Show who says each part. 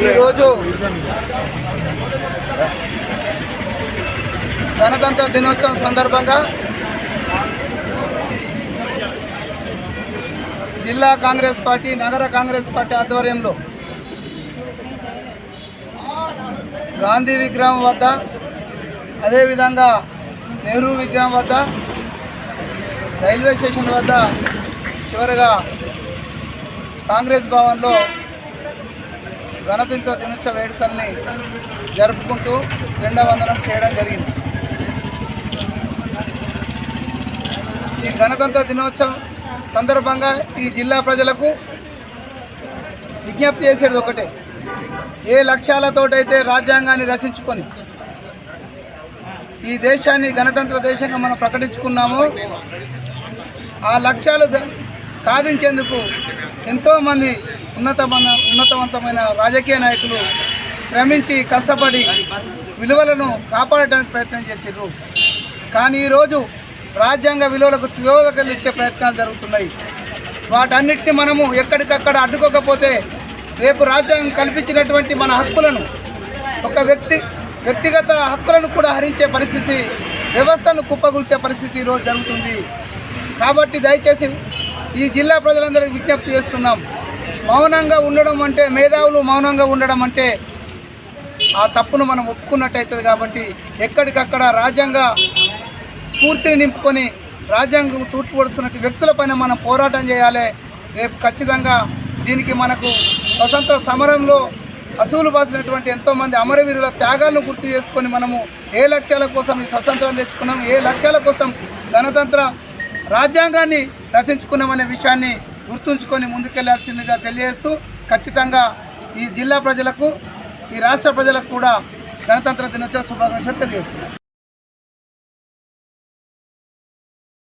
Speaker 1: ఈరోజు గణతంత్ర దినోత్సవం సందర్భంగా జిల్లా కాంగ్రెస్ పార్టీ, నగర కాంగ్రెస్ పార్టీ ఆధ్వర్యంలో గాంధీ విగ్రహం వద్ద, అదేవిధంగా నెహ్రూ విగ్రహం వద్ద, రైల్వే స్టేషన్ వద్ద, చివరిగా కాంగ్రెస్ భవన్లో గణతంత్ర దినోత్సవ వేడుకల్ని జరుపుకుంటూ జెండా వందనం చేయడం జరిగింది. ఈ గణతంత్ర దినోత్సవం సందర్భంగా ఈ జిల్లా ప్రజలకు విజ్ఞప్తి చేసేది ఒకటే: ఏ లక్ష్యాలతోటైతే రాజ్యాంగాన్ని రచించుకొని ఈ దేశాన్ని గణతంత్ర దేశంగా మనం ప్రకటించుకున్నామో ఆ లక్ష్యాలు సాధించేందుకు ఎంతోమంది ఉన్నతవంతమైన రాజకీయ నాయకులు శ్రమించి కష్టపడి విలువలను కాపాడటానికి ప్రయత్నం చేశారు. కానీ ఈరోజు రాజ్యాంగ విలువలకు తిరోధకాలు ఇచ్చే ప్రయత్నాలు జరుగుతున్నాయి. వాటన్నిటిని మనము ఎక్కడికక్కడ అడ్డుకోకపోతే రేపు రాజ్యాంగం కల్పించినటువంటి మన హక్కులను, ఒక వ్యక్తిగత హక్కులను కూడా హరించే పరిస్థితి, వ్యవస్థను కుప్పగూల్చే పరిస్థితి ఈరోజు జరుగుతుంది. కాబట్టి దయచేసి ఈ జిల్లా ప్రజలందరికీ విజ్ఞప్తి చేస్తున్నాం. మౌనంగా ఉండడం అంటే, మేధావులు మౌనంగా ఉండడం అంటే ఆ తప్పును మనం ఒప్పుకున్నట్టయితుంది. కాబట్టి ఎక్కడికక్కడ రాజ్యాంగ స్ఫూర్తిని నింపుకొని రాజ్యాంగం తూర్పుపడుతున్నట్టు వ్యక్తులపైన మనం పోరాటం చేయాలి. రేపు ఖచ్చితంగా దీనికి మనకు స్వతంత్ర సమరంలో అసూలు బాసినటువంటి ఎంతోమంది అమరవీరుల త్యాగాలను గుర్తు చేసుకొని మనము ఏ లక్ష్యాల కోసం ఈ స్వతంత్రం తెచ్చుకున్నాం, ఏ లక్ష్యాల కోసం గణతంత్ర రాజ్యాంగాన్ని రచించుకున్నామనే విషయాన్ని గుర్తుంచుకొని ముందుకెళ్లాల్సిందిగా తెలియజేస్తూ, ఖచ్చితంగా ఈ జిల్లా ప్రజలకు, ఈ రాష్ట్ర ప్రజలకు కూడా గణతంత్ర దినోత్సవ శుభాకాంక్షలు తెలియజేస్తున్నాం.